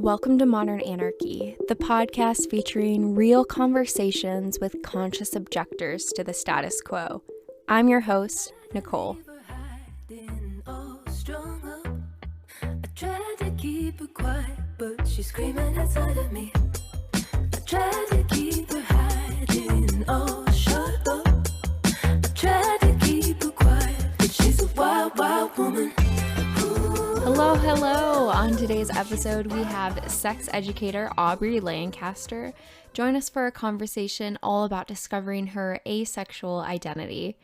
Welcome to Modern Anarchy, the podcast featuring real conversations with conscious objectors to the status quo. I'm your host, Nicole. I tried to keep her quiet, but she's screaming outside of me. I tried to keep her hiding, oh, shut up. I tried to keep her quiet, but she's a wild, wild woman. Hello. On today's episode, we have sex educator Aubri Lancaster join us for a conversation all about discovering her asexual identity.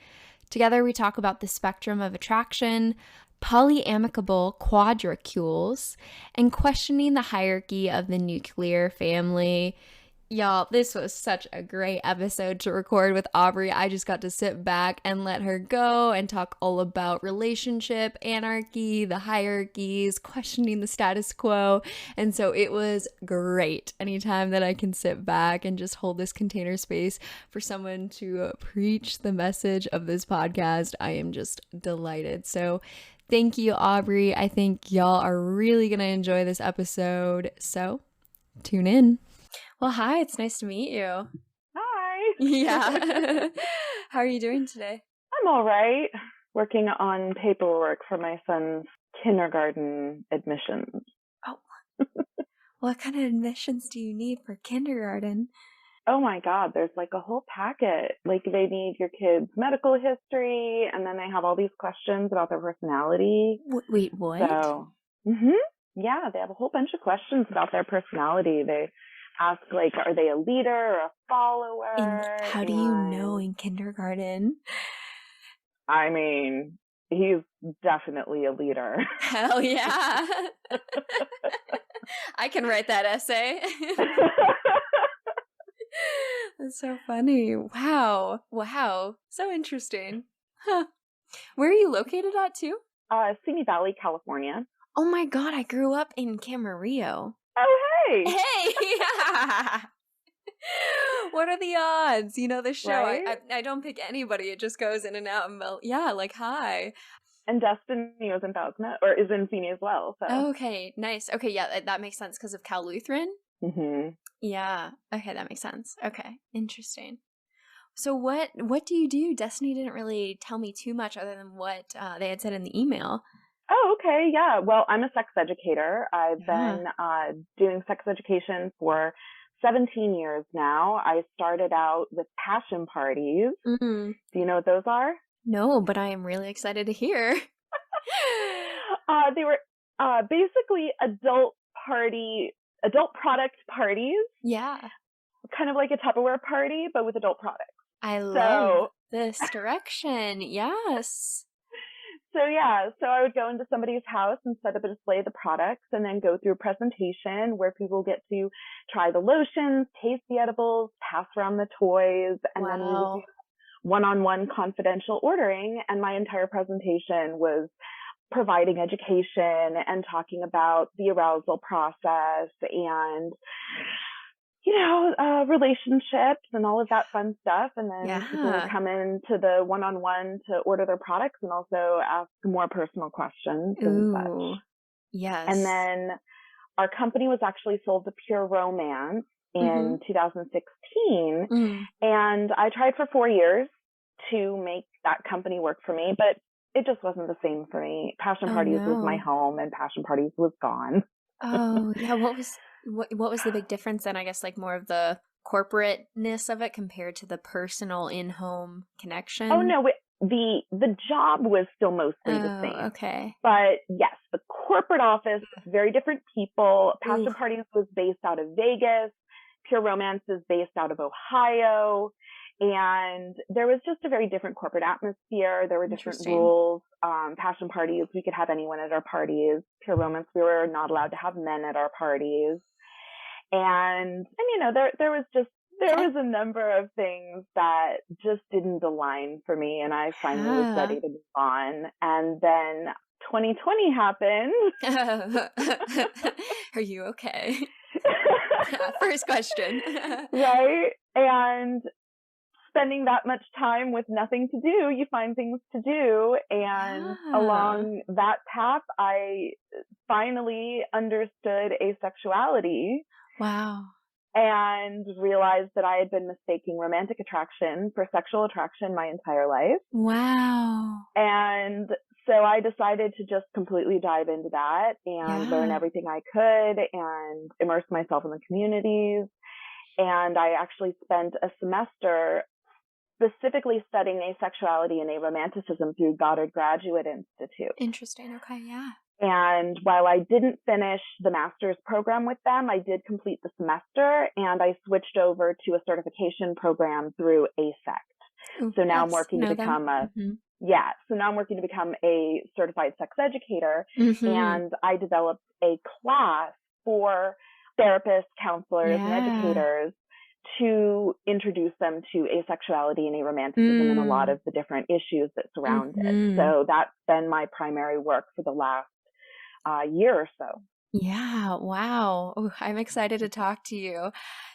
Together, we talk about the spectrum of attraction, polyamicable quadracules, and questioning the hierarchy of the nuclear family. Y'all, this was such a great episode to record with Aubri. I just got to sit back and let her go and talk all about relationship, anarchy, the hierarchies, questioning the status quo. And so it was great. Anytime that I can sit back and just hold this container space for someone to preach the message of this podcast, I am just delighted. So thank you, Aubri. I think y'all are really going to enjoy this episode. So tune in. Well, hi, it's nice to meet you. Hi. Yeah. How are you doing today? I'm all right. Working on paperwork for my son's kindergarten admissions. Oh, what kind of admissions do you need for kindergarten? Oh my God, there's like a whole packet. Like they need your kid's medical history, and then they have all these questions about their personality. Wait, what? So, yeah, they have a whole bunch of questions about their personality. They ask, like, are they a leader or a follower? And how do you know in kindergarten? I mean, he's definitely a leader. Hell yeah. I can write that essay. That's so funny. Wow. So interesting. Huh. Where are you located at too? Simi Valley, California. Oh my God, I grew up in Camarillo. Oh, hey! Hey! What are the odds? You know, the show, right? I don't pick anybody. It just goes in and out. And yeah, like, hi. And Destiny was in Thousand, or is in Simi as well. So. Okay, nice. Okay, yeah, that makes sense because of Cal Lutheran. Mm-hmm. Yeah. Okay, that makes sense. Okay, interesting. So what do you do? Destiny didn't really tell me too much other than what they had said in the email. Oh, okay. Yeah. Well, I'm a sex educator. I've been doing sex education for 17 years now. I started out with passion parties. Mm-hmm. Do you know what those are? No, but I am really excited to hear. They were basically adult product parties. Yeah. Kind of like a Tupperware party, but with adult products. I love this direction. Yes. So I would go into somebody's house and set up a display of the products and then go through a presentation where people get to try the lotions, taste the edibles, pass around the toys, and then we would do one-on-one confidential ordering. And my entire presentation was providing education and talking about the arousal process and, relationships and all of that fun stuff. And then people would come in to the one-on-one to order their products and also ask more personal questions and such. Yes. And then our company was actually sold to Pure Romance in 2016. Mm. And I tried for 4 years to make that company work for me, but it just wasn't the same for me. Passion Parties was my home and Passion Parties was gone. Oh, yeah. What was the big difference then? I guess like more of the corporateness of it compared to the personal in-home connection? Oh, no. The job was still mostly the same. Okay. But yes, the corporate office, very different people. Passion Parties was based out of Vegas. Pure Romance is based out of Ohio. And there was just a very different corporate atmosphere. There were different rules. Passion Parties, we could have anyone at our parties. Pure Romance, we were not allowed to have men at our parties. And there was a number of things that just didn't align for me. And I finally was ready to move on. And then 2020 happened. Are you okay? First question. Right. And spending that much time with nothing to do, you find things to do. And along that path, I finally understood asexuality. Wow. And realized that I had been mistaking romantic attraction for sexual attraction my entire life. Wow. And so I decided to just completely dive into that and learn everything I could and immerse myself in the communities. And I actually spent a semester specifically studying asexuality and aromanticism through Goddard Graduate Institute. Interesting. Okay. Yeah. And while I didn't finish the master's program with them, I did complete the semester, and I switched over to a certification program through ASECT. Ooh, so now yes, I'm working to become a certified sex educator, and I developed a class for therapists, counselors, and educators to introduce them to asexuality and aromanticism and a lot of the different issues that surround it. So that's been my primary work for the last year or so. Yeah. Wow. Oh, I'm excited to talk to you.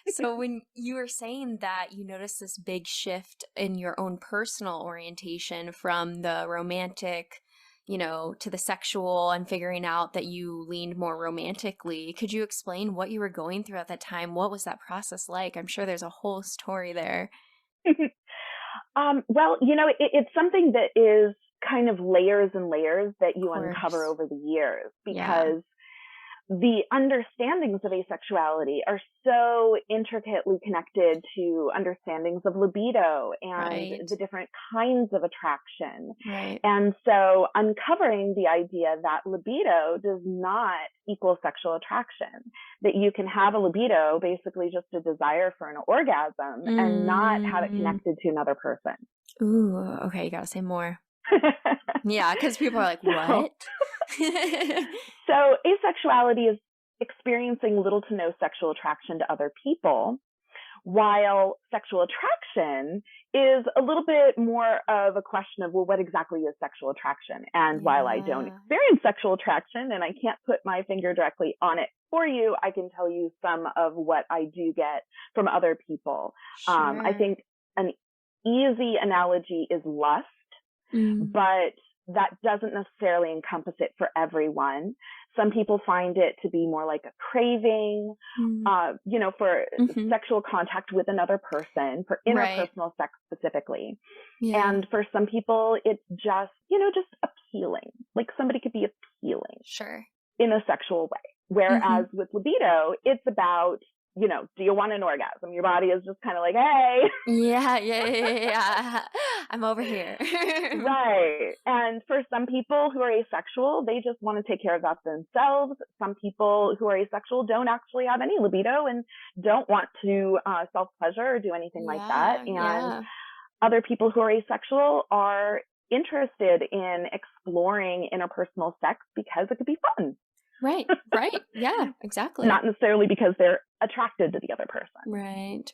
So when you were saying that you noticed this big shift in your own personal orientation from the romantic, to the sexual and figuring out that you leaned more romantically, could you explain what you were going through at that time? What was that process like? I'm sure there's a whole story there. Well, it's something that is kind of layers and layers that you uncover over the years, because the understandings of asexuality are so intricately connected to understandings of libido and the different kinds of attraction. And so uncovering the idea that libido does not equal sexual attraction, that you can have a libido, basically just a desire for an orgasm, and not have it connected to another person. Ooh, okay, you gotta say more. Yeah, because people are like, what? So asexuality is experiencing little to no sexual attraction to other people, while sexual attraction is a little bit more of a question of, well, what exactly is sexual attraction? And while I don't experience sexual attraction and I can't put my finger directly on it for you, I can tell you some of what I do get from other people. I think an easy analogy is lust, but that doesn't necessarily encompass it for everyone. Some people find it to be more like a craving, for sexual contact with another person, for interpersonal sex specifically. And for some people, it's just, just appealing. Like somebody could be appealing in a sexual way. Whereas with libido, it's about, do you want an orgasm? Your body is just kind of like, hey. Yeah. I'm over here. Right. And for some people who are asexual, they just want to take care of that themselves. Some people who are asexual don't actually have any libido and don't want to self-pleasure or do anything like that. And other people who are asexual are interested in exploring interpersonal sex because it could be fun. Right. Yeah, exactly. Not necessarily because they're attracted to the other person.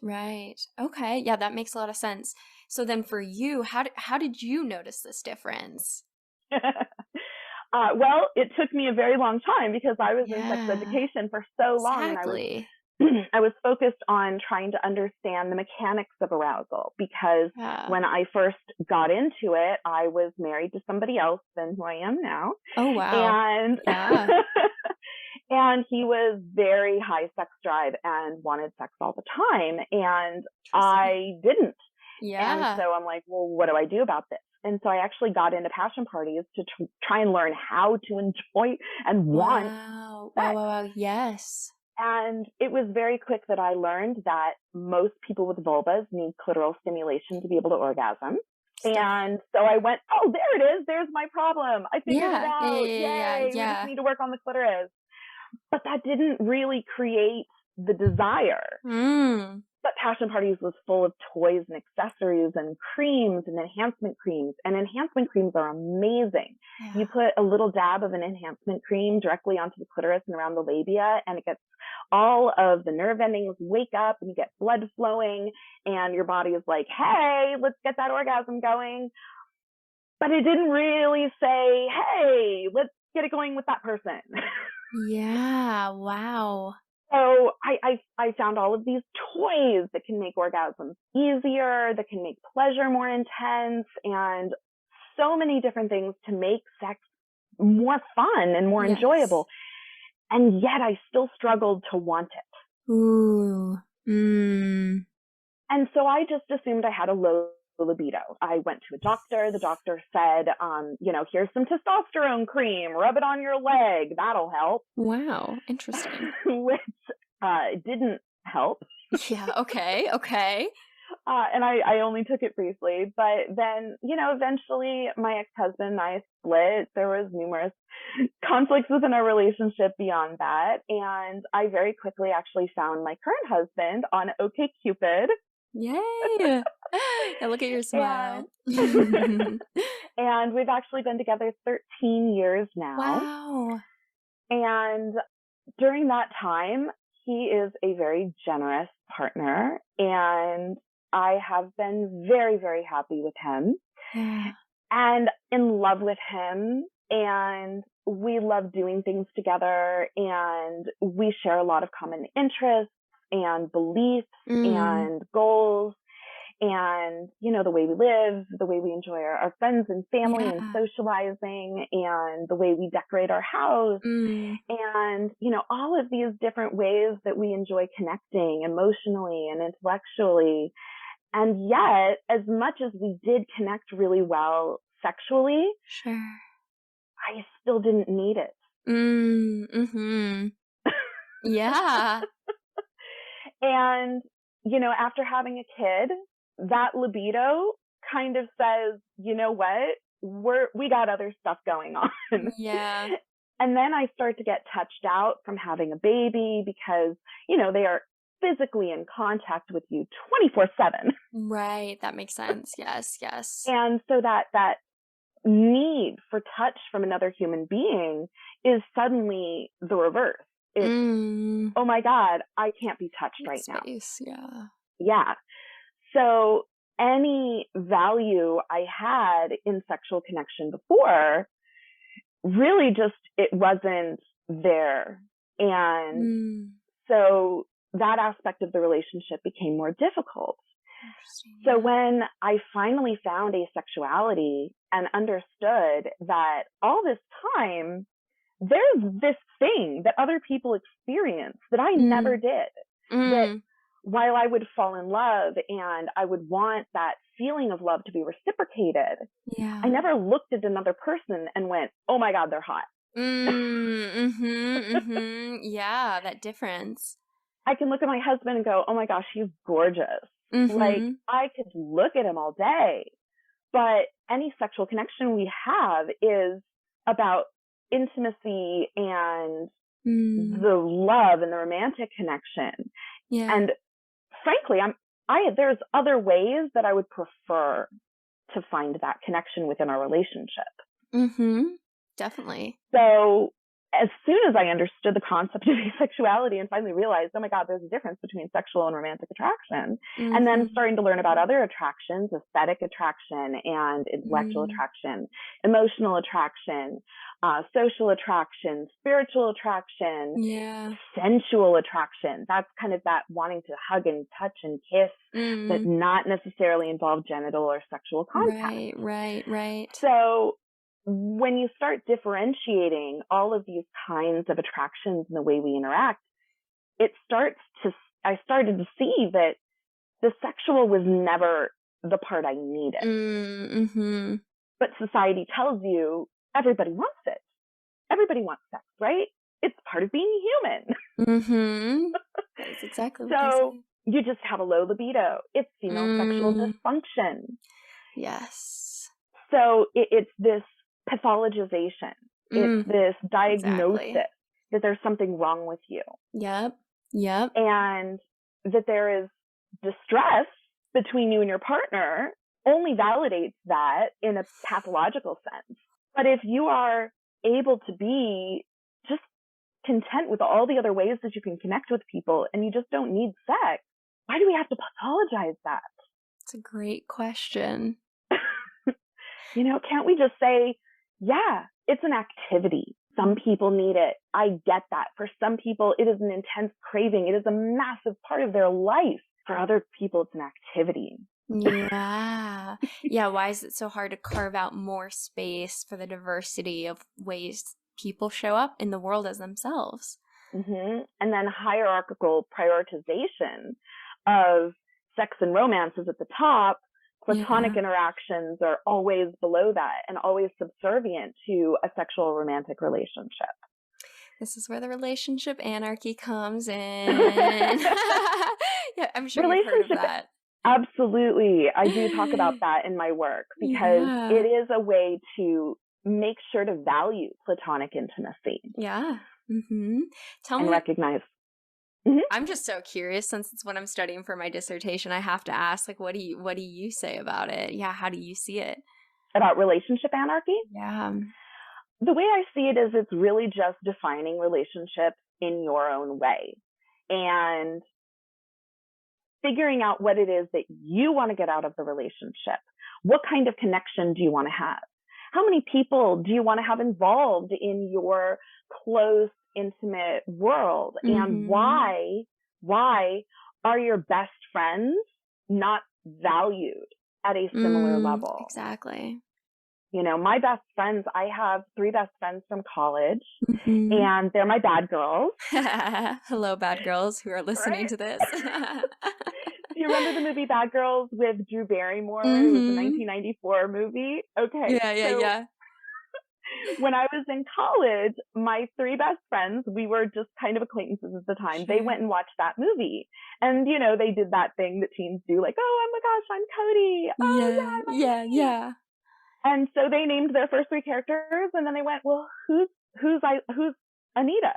Right. Okay. Yeah, that makes a lot of sense. So then for you, how did you notice this difference? Well, it took me a very long time because I was in sex education for so long. Exactly. And I was focused on trying to understand the mechanics of arousal, because when I first got into it, I was married to somebody else than who I am now. Oh, wow. And and he was very high sex drive and wanted sex all the time. And I didn't. And so I'm like, well, what do I do about this? And so I actually got into passion parties to try and learn how to enjoy and want sex. Wow. Yes. And it was very quick that I learned that most people with vulvas need clitoral stimulation to be able to orgasm. And so I went, oh, there it is. There's my problem. I figured it out. Yay. We just need to work on the clitoris. But that didn't really create the desire. But passion parties was full of toys and accessories and creams and enhancement creams. And enhancement creams are amazing. You put a little dab of an enhancement cream directly onto the clitoris and around the labia, and it gets all of the nerve endings wake up, and you get blood flowing, and your body is like, hey, let's get that orgasm going. But it didn't really say, hey, let's get it going with that person. Yeah. Wow. So I found all of these toys that can make orgasms easier, that can make pleasure more intense, and so many different things to make sex more fun and more enjoyable. And yet I still struggled to want it. Ooh. Mm. And so I just assumed I had a low libido. I went to a doctor. The doctor said, here's some testosterone cream. Rub it on your leg. That'll help. Wow. Interesting. Which didn't help. Yeah. Okay. And I only took it briefly. But then, eventually my ex-husband and I split. There was numerous conflicts within our relationship beyond that. And I very quickly actually found my current husband on OkCupid. Yay! Yeah, look at your smile. And we've actually been together 13 years now. Wow. And during that time, he is a very generous partner, and I have been very, very happy with him and in love with him. And we love doing things together, and we share a lot of common interests and beliefs and goals, and, the way we live, the way we enjoy our friends and family and socializing, and the way we decorate our house, and, all of these different ways that we enjoy connecting emotionally and intellectually. And yet, as much as we did connect really well sexually, I still didn't need it. Yeah. And, after having a kid, that libido kind of says, you know what, we got other stuff going on. Yeah. And then I start to get touched out from having a baby because, they are physically in contact with you 24/7. Right. That makes sense. Yes. And so that need for touch from another human being is suddenly the reverse. It's, oh my God, I can't be touched right now. Yeah. So any value I had in sexual connection before, really just, it wasn't there. And so that aspect of the relationship became more difficult. So when I finally found asexuality and understood that all this time, there's this thing that other people experience that I never did, that while I would fall in love and I would want that feeling of love to be reciprocated, I never looked at another person and went, oh my God, they're hot. Yeah, that difference. I can look at my husband and go, oh my gosh, he's gorgeous. Like, I could look at him all day. But any sexual connection we have is about intimacy and the love and the romantic connection. And frankly, there's other ways that I would prefer to find that connection within our relationship. Definitely. So as soon as I understood the concept of asexuality and finally realized, oh my God, there's a difference between sexual and romantic attraction, and then starting to learn about other attractions, aesthetic attraction and intellectual attraction, emotional attraction, social attraction, spiritual attraction, sensual attraction. That's kind of that wanting to hug and touch and kiss, but not necessarily involve genital or sexual contact. Right. So when you start differentiating all of these kinds of attractions and the way we interact, I started to see that the sexual was never the part I needed. But society tells you everybody wants it. Everybody wants sex, right? It's part of being human. That's exactly what so you just have a low libido. It's female sexual dysfunction. Yes. So it's this pathologization. It's this diagnosis that there's something wrong with you. Yep. And that there is distress between you and your partner only validates that in a pathological sense. But if you are able to be just content with all the other ways that you can connect with people and you just don't need sex, why do we have to pathologize that? It's a great question. Can't we just say, yeah, it's an activity. Some people need it. I get that. For some people, it is an intense craving. It is a massive part of their life. For other people, it's an activity. Yeah. Yeah. Why is it so hard to carve out more space for the diversity of ways people show up in the world as themselves? Mm-hmm. And then hierarchical prioritization of sex and romance is at the top. Platonic interactions are always below that and always subservient to a sexual romantic relationship. This is where the relationship anarchy comes in. Yeah, I'm sure you've heard of that. Absolutely. I do talk about that in my work because it is a way to make sure to value platonic intimacy. Yeah. Mm-hmm. Tell and me. Recognize. I'm just so curious, since it's what I'm studying for my dissertation. I have to ask, like, what do you say about it? Yeah, how do you see it? About relationship anarchy? Yeah. The way I see it is it's really just defining relationships in your own way and figuring out what it is that you want to get out of the relationship. What kind of connection do you want to have? How many people do you want to have involved in your close, intimate world? And why are your best friends not valued at a similar level? Exactly. You know, my best friends, I have 3 best friends from college, and they're my bad girls. Hello, bad girls who are listening to this. Do you remember the movie Bad Girls with Drew Barrymore? It was a 1994 movie. Okay. Yeah. When I was in college, my 3 best friends, we were just kind of acquaintances at the time. They went and watched that movie. And, you know, they did that thing that teens do, like, oh my gosh, I'm Cody. Oh, yeah. And so they named their first 3 characters, and then they went, well, who's Anita?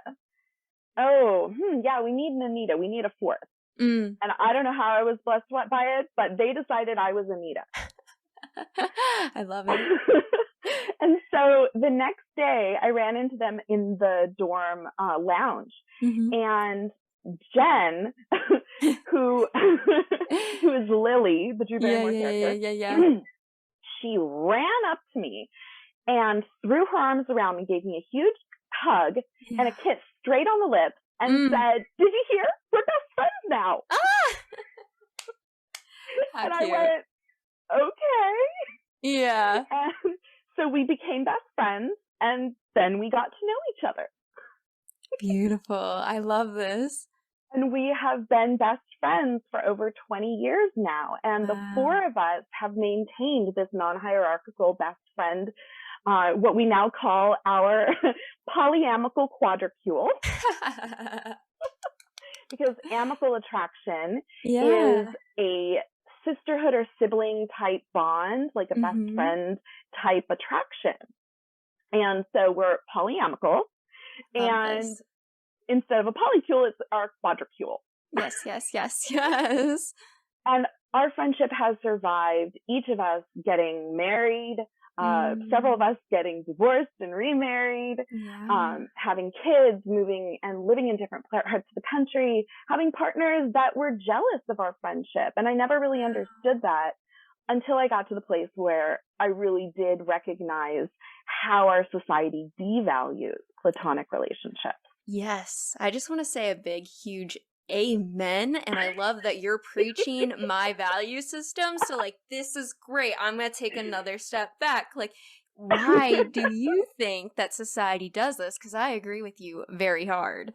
Oh, yeah, we need an Anita. We need a 4th. And I don't know how I was blessed by it, but they decided I was Anita. I love it. And so the next day, I ran into them in the dorm lounge, and Jen, who is Lily, the Drew Barrymore character, she ran up to me and threw her arms around me, gave me a huge hug and a kiss straight on the lips, and said, "Did you hear? We're best friends now." And cute. I went, "Okay." Yeah. And so we became best friends, and then we got to know each other. Beautiful. I love this. And we have been best friends for over 20 years now. And the 4 of us have maintained this non-hierarchical best friend, what we now call our polyamicable quadracule. Because amical attraction is a sisterhood or sibling type bond, like a best friend type attraction. And so we're polyamical. And instead of a polycule, it's our quadracule. Yes. And our friendship has survived, each of us getting married, several of us getting divorced and remarried, having kids, moving and living in different parts of the country, having partners that were jealous of our friendship. And I never really understood that until I got to the place where I really did recognize how our society devalues platonic relationships. Yes. I just want to say a big, huge amen. And I love that you're preaching my value system. So, like, this is great. I'm going to take another step back. Like, why do you think that society does this? Because I agree with you very hard.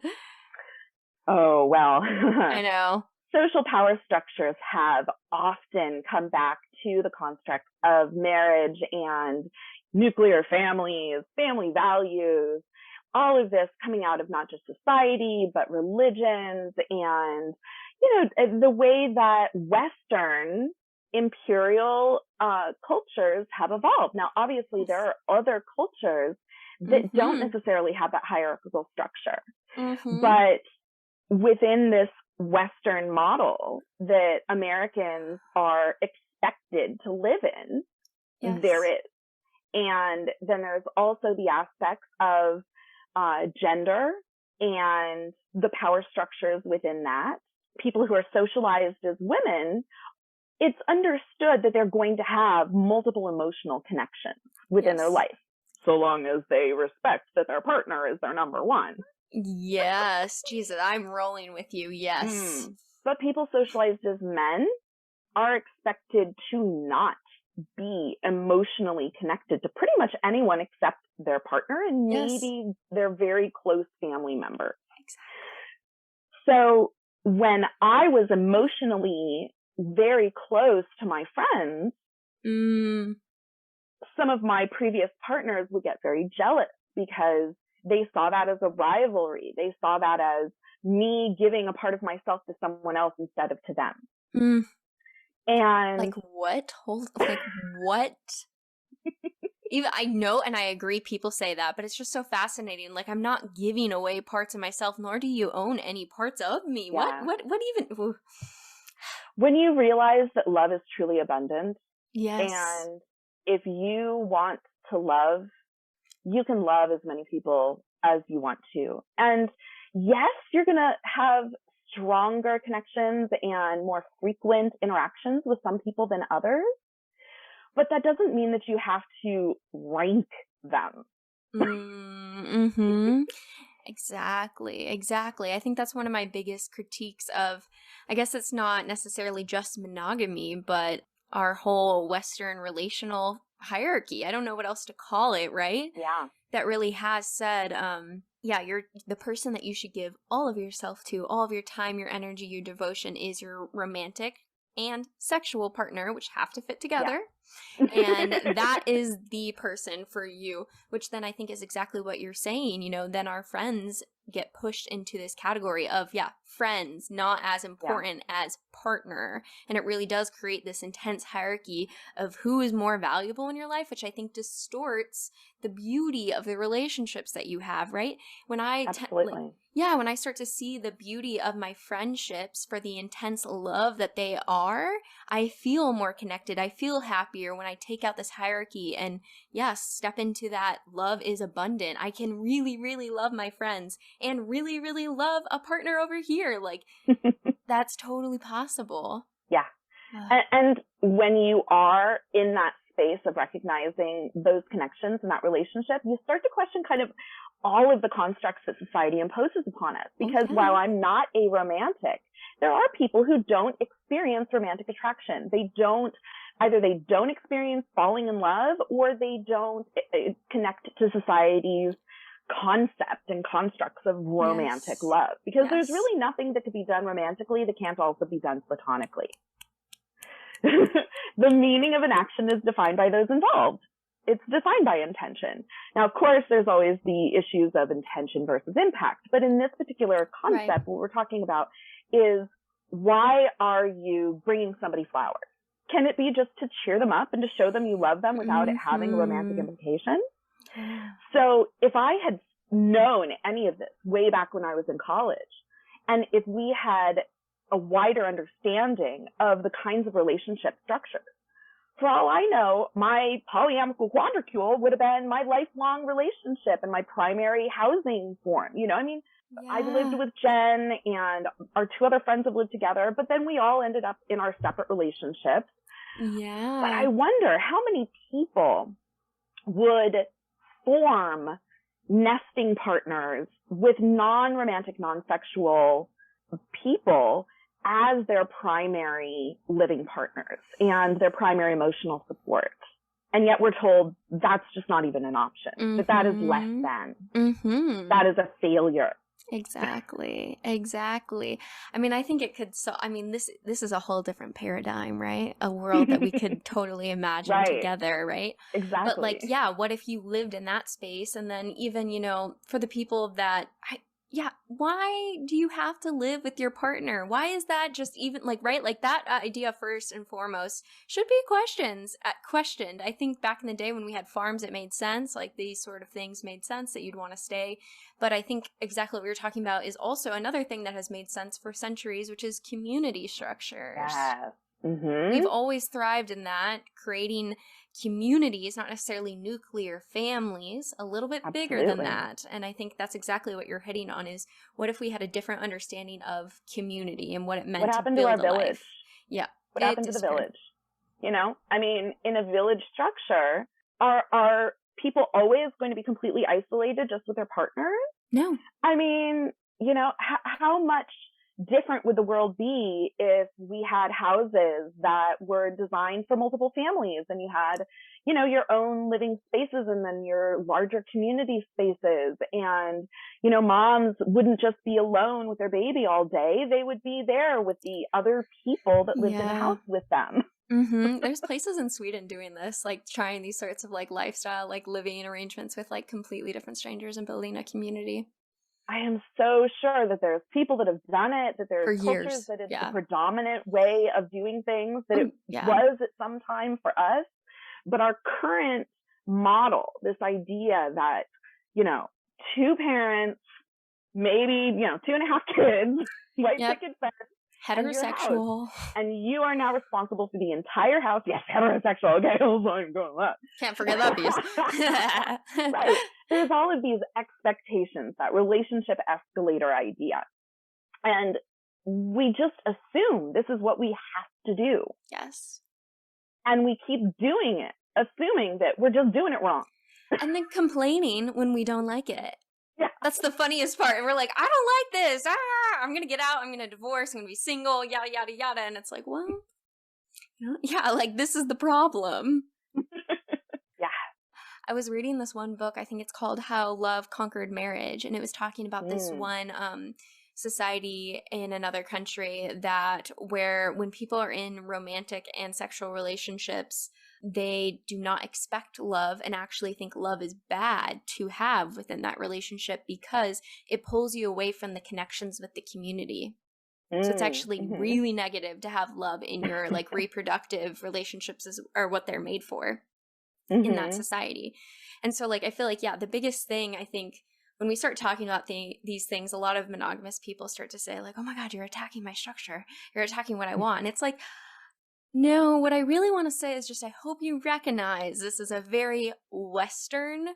Oh, well. I know. Social power structures have often come back to the construct of marriage and nuclear families, family values, all of this coming out of not just society, but religions and, you know, the way that Western imperial cultures have evolved. Now, obviously, there are other cultures that don't necessarily have that hierarchical structure. But within this Western model that Americans are expected to live in, there is. And then there's also the aspects of gender and the power structures within that. People who are socialized as women, it's understood that they're going to have multiple emotional connections within their life. so long as they respect that their partner is their number one. Yes, Jesus, I'm rolling with you. Yes. But people socialized as men are expected to not be emotionally connected to pretty much anyone except their partner and maybe their very close family member. Exactly. So when I was emotionally very close to my friends, some of my previous partners would get very jealous because they saw that as a rivalry. They saw that as me giving a part of myself to someone else instead of to them. And like what? Like what? Even I know and I agree people say that, but it's just so fascinating. Like I'm not giving away parts of myself, nor do you own any parts of me. Yeah. What even? When you realize that love is truly abundant, yes, and if you want to love, you can love as many people as you want to. And yes, you're going to have stronger connections and more frequent interactions with some people than others. But that doesn't mean that you have to rank them. Exactly. I think that's one of my biggest critiques of, I guess it's not necessarily just monogamy, but our whole Western relational hierarchy. I don't know what else to call it, right? Yeah. That really has said, you're the person that you should give all of yourself to, all of your time, your energy, your devotion is your romantic and sexual partner, which have to fit together. Yeah. And that is the person for you, which then I think is exactly what you're saying. You know, then our friends get pushed into this category of, friends, not as important as partner. And it really does create this intense hierarchy of who is more valuable in your life, which I think distorts the beauty of the relationships that you have, right? When I Absolutely. when I start to see the beauty of my friendships for the intense love that they are, I feel more connected. I feel happier when I take out this hierarchy and step into that love is abundant. I can really, really love my friends and really, really love a partner over here. Like that's totally possible. Yeah. And when you are in that space of recognizing those connections in that relationship, you start to question kind of all of the constructs that society imposes upon us. Because while I'm not a romantic, there are people who don't experience romantic attraction. Either they don't experience falling in love, or they don't connect to society's concept and constructs of romantic love. Because there's really nothing that could be done romantically that can't also be done platonically. The meaning of an action is defined by those involved. It's defined by intention. Now, of course, there's always the issues of intention versus impact. But in this particular concept, what we're talking about is, why are you bringing somebody flowers? Can it be just to cheer them up and to show them you love them without it having a romantic implication? So if I had known any of this way back when I was in college, and if we had a wider understanding of the kinds of relationship structures, for all I know, my polyamicable quadracule would have been my lifelong relationship and my primary housing form. You know, I mean, I've lived with Jen, and our two other friends have lived together, but then we all ended up in our separate relationships. Yeah. But I wonder how many people would form nesting partners with non-romantic, non-sexual people as their primary living partners and their primary emotional support. And yet we're told that's just not even an option, that is less than. That is a failure. Exactly. I mean, I think it could, this is a whole different paradigm, right? A world that we could totally imagine together, right? Exactly. But what if you lived in that space, and then even, for the people that, why do you have to live with your partner? Why is that just even, that idea first and foremost should be questioned. I think back in the day when we had farms, it made sense. Like, these sort of things made sense that you'd want to stay. But I think exactly what we were talking about is also another thing that has made sense for centuries, which is community structures. Yes. We've always thrived in that, creating communities, not necessarily nuclear families, a little bit bigger than that. And I think that's exactly what you're hitting on, is what if we had a different understanding of community and what it meant to build our village? life? Yeah. What happened to the village? You know, I mean, in a village structure, our people always going to be completely isolated just with their partners? No. I mean, you know, how much different would the world be if we had houses that were designed for multiple families, and you had, you know, your own living spaces and then your larger community spaces, and, you know, moms wouldn't just be alone with their baby all day. They would be there with the other people that lived in a house with them. There's places in Sweden doing this, like trying these sorts of like lifestyle, like living arrangements with like completely different strangers and building a community. I am so sure that there's people that have done it, that there's cultures that it's the predominant way of doing things, that it was at some time for us. But our current model, this idea that, you know, 2 parents, maybe, you know, 2.5 kids, white picket fence, heterosexual, and you are now responsible for the entire house. Yes, heterosexual. Okay, I'm going with that. Can't forget that piece. Right. There's all of these expectations, that relationship escalator idea, and we just assume this is what we have to do. Yes. And we keep doing it, assuming that we're just doing it wrong. And then complaining when we don't like it. Yeah. That's the funniest part. We're like, I don't like this. I'm going to get out. I'm going to divorce. I'm going to be single, yada, yada, yada. And it's like, well, yeah, like this is the problem. Yeah. I was reading this one book. I think it's called How Love Conquered Marriage. And it was talking about this one society in another country that where when people are in romantic and sexual relationships, they do not expect love and actually think love is bad to have within that relationship because it pulls you away from the connections with the community. So it's actually really negative to have love in your like reproductive relationships are what they're made for in that society. And so like I feel like, yeah, the biggest thing I think when we start talking about these things, a lot of monogamous people start to say like, oh my God, you're attacking my structure. You're attacking what I want. And it's like, no, what I really want to say is just I hope you recognize this is a very Western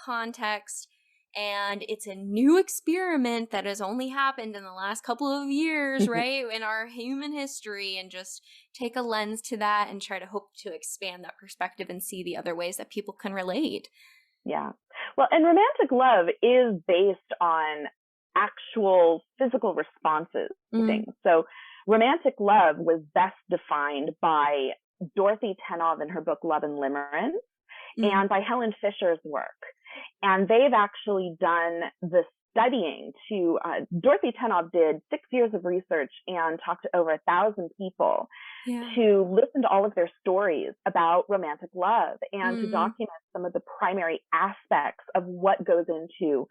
context and it's a new experiment that has only happened in the last couple of years, right, in our human history, and just take a lens to that and try to hope to expand that perspective and see the other ways that people can relate. Yeah. Well, and romantic love is based on actual physical responses to things. So romantic love was best defined by Dorothy Tenov in her book Love and Limerence and by Helen Fisher's work. And they've actually done the studying to, Dorothy Tenov did 6 years of research and talked to over 1,000 people to listen to all of their stories about romantic love and to document some of the primary aspects of what goes into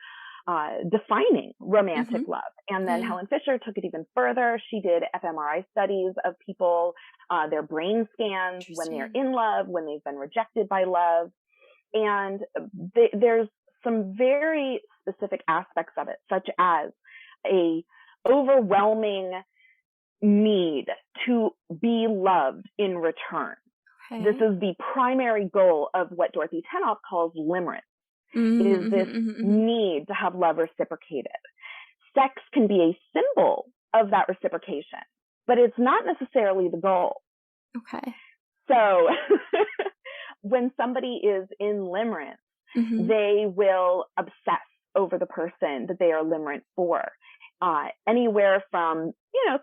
defining romantic love. And then Helen Fisher took it even further. She did fMRI studies of people, their brain scans when they're in love, when they've been rejected by love. And there's some very specific aspects of it, such as a overwhelming need to be loved in return. Okay. This is the primary goal of what Dorothy Tenov calls limerence. Is this need to have love reciprocated. Sex can be a symbol of that reciprocation, but it's not necessarily the goal. Okay. So when somebody is in limerence, they will obsess over the person that they are limerent for. Anywhere from,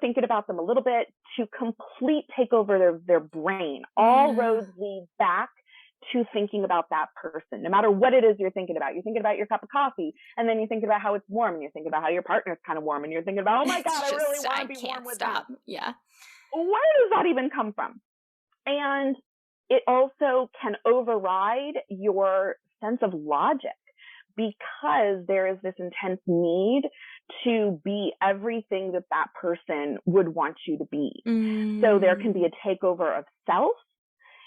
thinking about them a little bit to complete takeover their brain. All roads lead back to thinking about that person, no matter what it is you're thinking about. You're thinking about your cup of coffee, and then you think about how it's warm, and you're thinking about how your partner's kind of warm, and you're thinking about, oh my God, I really want to be warm with them. Yeah. Where does that even come from? And it also can override your sense of logic because there is this intense need to be everything that that person would want you to be. So there can be a takeover of self,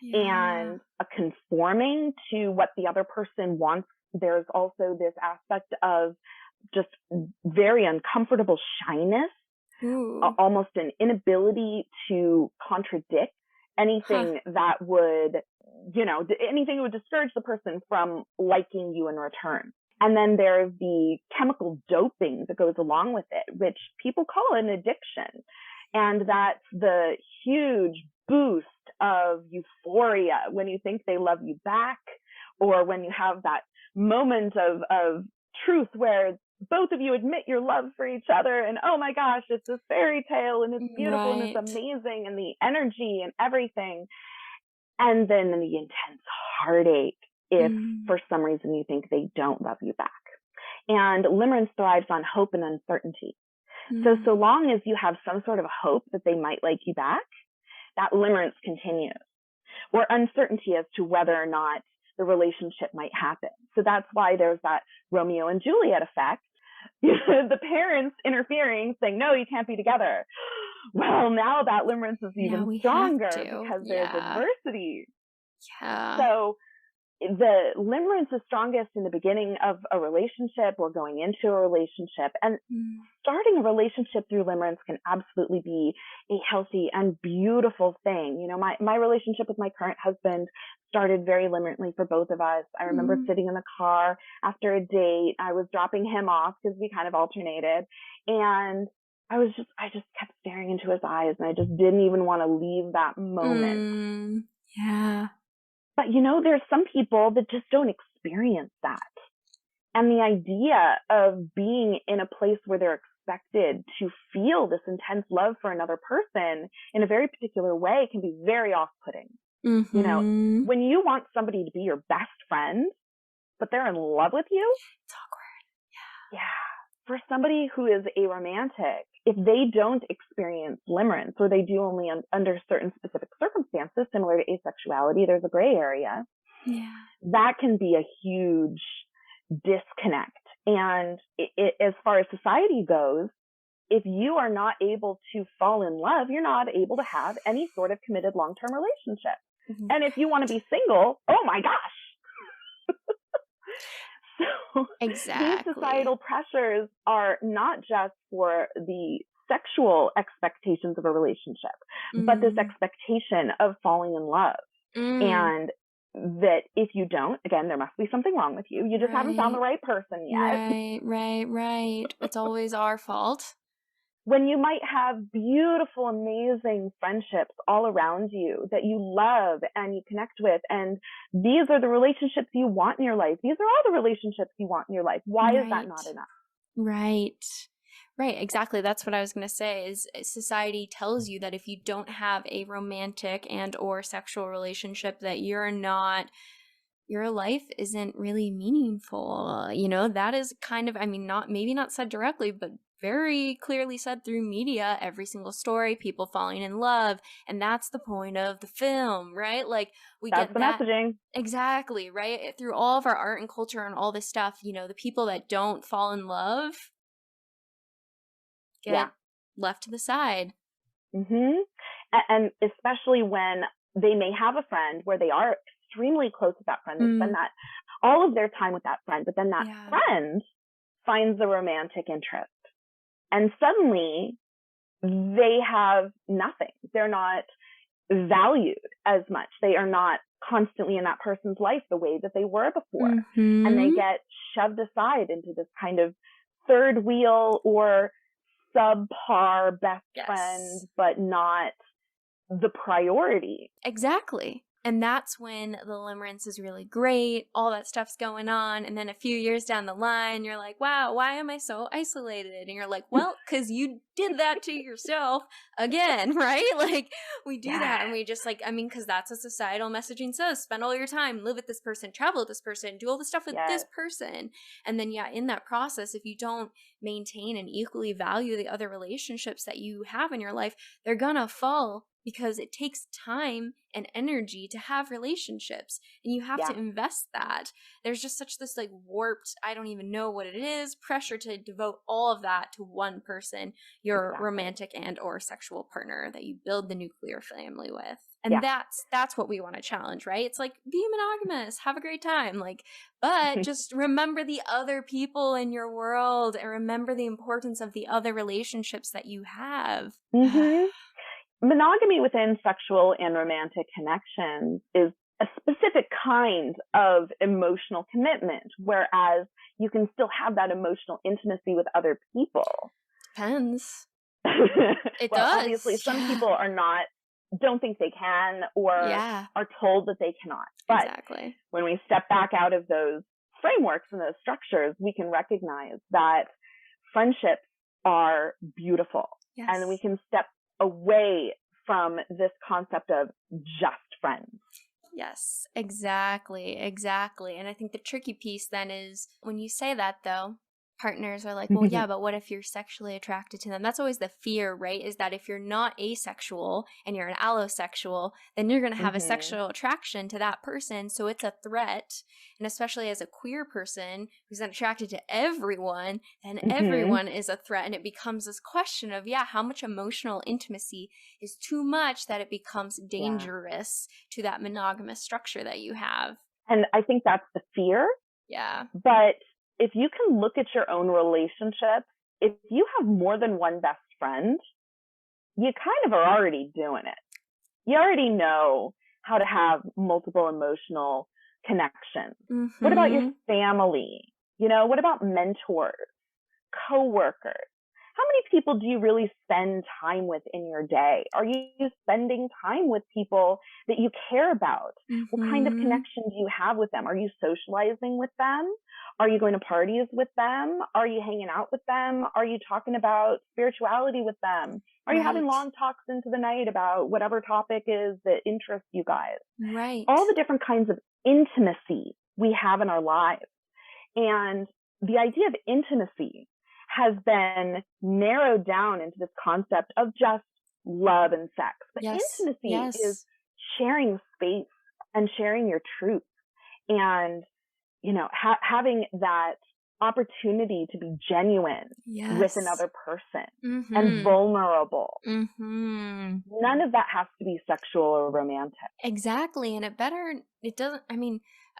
and a conforming to what the other person wants. There's also this aspect of just very uncomfortable shyness, almost an inability to contradict anything that would, anything that would discourage the person from liking you in return. And then there's the chemical doping that goes along with it, which people call an addiction. And that's the huge boost of euphoria when you think they love you back, or when you have that moment of truth where both of you admit your love for each other, and oh my gosh, it's this fairy tale and it's beautiful and it's amazing, and the energy and everything. And then the intense heartache if for some reason you think they don't love you back. And limerence thrives on hope and uncertainty. So long as you have some sort of hope that they might like you back, that limerence continues, or uncertainty as to whether or not the relationship might happen. So that's why there's that Romeo and Juliet effect. The parents interfering, saying, no, you can't be together. Well, now that limerence is even stronger because there's adversity. Yeah. So the limerence is strongest in the beginning of a relationship or going into a relationship. And starting a relationship through limerence can absolutely be a healthy and beautiful thing. You know, my relationship with my current husband started very limerently for both of us. I remember sitting in the car after a date. I was dropping him off because we kind of alternated. And I just kept staring into his eyes, and I just didn't even want to leave that moment. Yeah. But, you know, there's some people that just don't experience that. And the idea of being in a place where they're expected to feel this intense love for another person in a very particular way can be very off-putting. You know, when you want somebody to be your best friend, but they're in love with you. It's awkward. Yeah. For somebody who is aromantic, if they don't experience limerence, or they do only under certain specific circumstances, similar to asexuality, there's a gray area. Yeah. That can be a huge disconnect. And as far as society goes, if you are not able to fall in love, you're not able to have any sort of committed long-term relationship. And if you want to be single, oh my gosh. So exactly. These societal pressures are not just for the sexual expectations of a relationship, but this expectation of falling in love. And that if you don't, again, there must be something wrong with you. You just haven't found the right person yet. Right. It's always our fault. When you might have beautiful, amazing friendships all around you that you love and you connect with, and these are the relationships you want in your life. These are all the relationships you want in your life. Why is that not enough? Right, exactly. That's what I was going to say, is society tells you that if you don't have a romantic and or sexual relationship, that your life isn't really meaningful. You know, that is kind of, I mean, maybe not said directly, but very clearly said through media, every single story, people falling in love. And that's the point of the film, right? Like that's the messaging. Exactly, right? Through all of our art and culture and all this stuff, you know, the people that don't fall in love get left to the side. And especially when they may have a friend where they are extremely close with that friend, they spend that all of their time with that friend, but then that friend finds a romantic interest. And suddenly they have nothing. They're not valued as much. They are not constantly in that person's life the way that they were before. And they get shoved aside into this kind of third wheel or subpar best friend, but not the priority. Exactly. And that's when the limerence is really great. All that stuff's going on. And then a few years down the line, you're like, wow, why am I so isolated? And you're like, well, because you did that to yourself again, right? Like we do that. And we just like, I mean, because that's what societal messaging says. Spend all your time, live with this person, travel with this person, do all the stuff with this person. And then, in that process, if you don't maintain and equally value the other relationships that you have in your life, they're gonna fall. Because it takes time and energy to have relationships, and you have to invest that. There's just such this like warped, I don't even know what it is, pressure to devote all of that to one person, your romantic and or sexual partner that you build the nuclear family with. And that's what we want to challenge, right? It's like, be monogamous, have a great time, like, but just remember the other people in your world and remember the importance of the other relationships that you have. Monogamy within sexual and romantic connections is a specific kind of emotional commitment, whereas you can still have that emotional intimacy with other people. Depends. It does. Obviously, some people are not don't think they can or Yeah. are told that they cannot. But Exactly. when we step back out of those frameworks and those structures, we can recognize that friendships are beautiful. Yes. And we can step away from this concept of just friends. Yes, exactly. And I think the tricky piece then is when you say that, though, partners are like, well, yeah, but what if you're sexually attracted to them? That's always the fear, right? Is that if you're not asexual and you're an allosexual, then you're going to have a sexual attraction to that person. So it's a threat. And especially as a queer person who's not attracted to everyone, then everyone is a threat. And it becomes this question of, how much emotional intimacy is too much that it becomes dangerous to that monogamous structure that you have. And I think that's the fear. Yeah. But if you can look at your own relationships, if you have more than one best friend, you kind of are already doing it. You already know how to have multiple emotional connections. What about your family? What about mentors, coworkers? How many people do you really spend time with in your day? Are you spending time with people that you care about? What kind of connection do you have with them? Are you socializing with them? Are you going to parties with them? Are you hanging out with them? Are you talking about spirituality with them? Are you having long talks into the night about whatever topic is that interests you guys? Right. All the different kinds of intimacy we have in our lives. And the idea of intimacy has been narrowed down into this concept of just love and sex. But intimacy is sharing space and sharing your truth and, having that opportunity to be genuine with another person and vulnerable. None of that has to be sexual or romantic. Exactly. And it doesn't,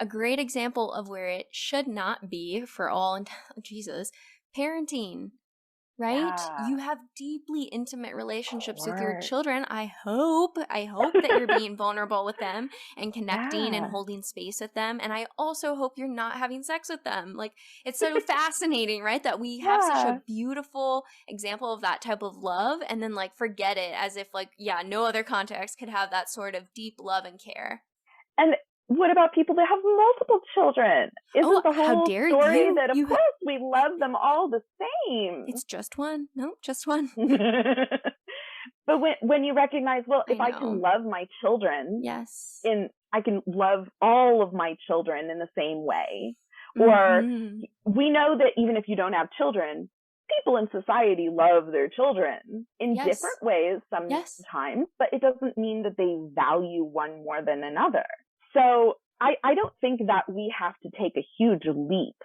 a great example of where it should not be for all, parenting, right? Yeah. You have deeply intimate relationships with your children. I hope that you're being vulnerable with them and connecting and holding space with them. And I also hope you're not having sex with them. Like, it's so fascinating, right? That we have such a beautiful example of that type of love and then forget it as if no other context could have that sort of deep love and care. And what about people that have multiple children? Isn't the whole story that, of course, we love them all the same? It's just one. No, just one. But when you recognize, if I can love my children, I can love all of my children in the same way. Or we know that even if you don't have children, people in society love their children in different ways sometimes, but it doesn't mean that they value one more than another. So I don't think that we have to take a huge leap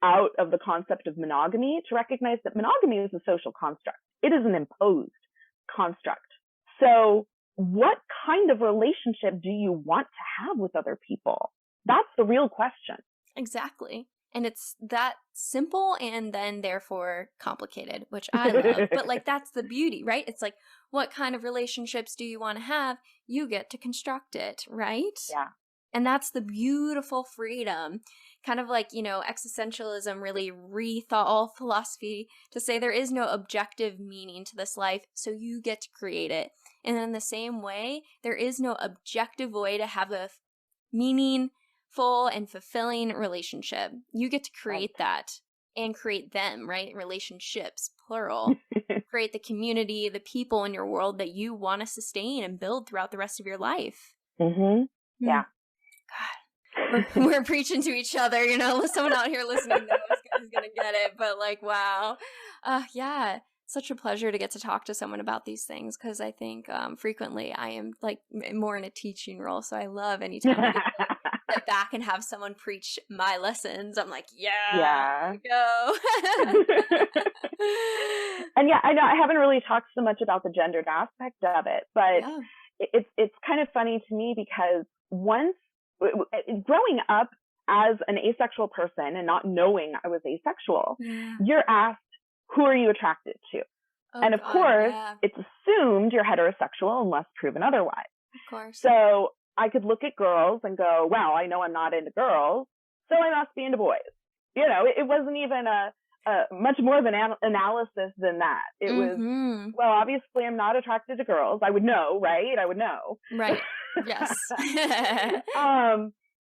out of the concept of monogamy to recognize that monogamy is a social construct. It is an imposed construct. So what kind of relationship do you want to have with other people? That's the real question. Exactly. And it's that simple and then therefore complicated, which I love. But that's the beauty, right? It's what kind of relationships do you want to have? You get to construct it, right? Yeah. And that's the beautiful freedom. Kind of existentialism really rethought all philosophy to say there is no objective meaning to this life, so you get to create it. And in the same way, there is no objective way to have a meaningful and fulfilling relationship. You get to create that and create them, right? Relationships, plural. Create the community, the people in your world that you want to sustain and build throughout the rest of your life. Yeah. God, we're preaching to each other, someone out here listening is going to get it, but wow. Such a pleasure to get to talk to someone about these things because I think frequently I am more in a teaching role, so I love anytime I get to step back and have someone preach my lessons. I'm go. And I know I haven't really talked so much about the gendered aspect of it, but it's kind of funny to me because once growing up as an asexual person and not knowing I was asexual, you're asked, who are you attracted to? And of course, it's assumed you're heterosexual unless proven otherwise. Of course. So I could look at girls and go, wow, I know I'm not into girls, so I must be into boys. It wasn't even a much more of an analysis than that. It was, well, obviously I'm not attracted to girls. I would know, right? I would know. Right. Yes.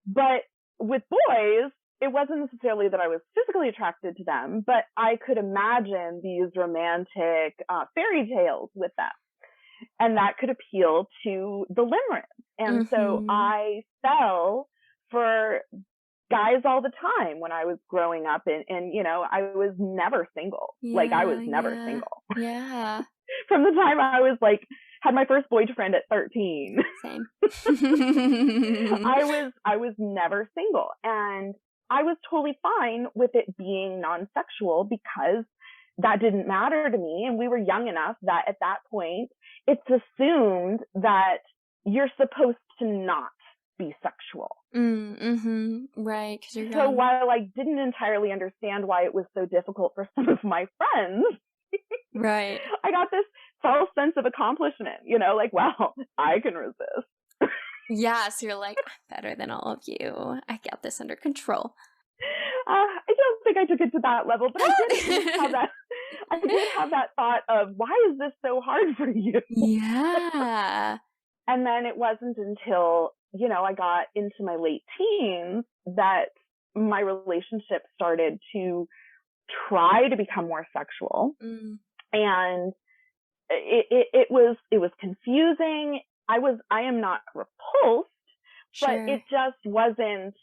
But with boys, it wasn't necessarily that I was physically attracted to them, but I could imagine these romantic fairy tales with them. And that could appeal to the limerence. And so I fell for guys all the time when I was growing up. And you know, I was never single. Like, I was never single. Yeah. From the time I was like, had my first boyfriend at 13. Same. I was never single. And I was totally fine with it being non-sexual because that didn't matter to me. And we were young enough that at that point, it's assumed that you're supposed to not be sexual. Right. 'Cause you're young. So while I didn't entirely understand why it was so difficult for some of my friends, right, I got this false sense of accomplishment, you know, like, wow, I can resist. Yeah, so you're like, I'm better than all of you. I got this under control. I don't think I took it to that level, but I did have that. I did have that thought of, why is this so hard for you? Yeah. And then it wasn't until, you know, I got into my late teens that my relationship started to try to become more sexual. And it was confusing. I am not repulsed, but it just wasn't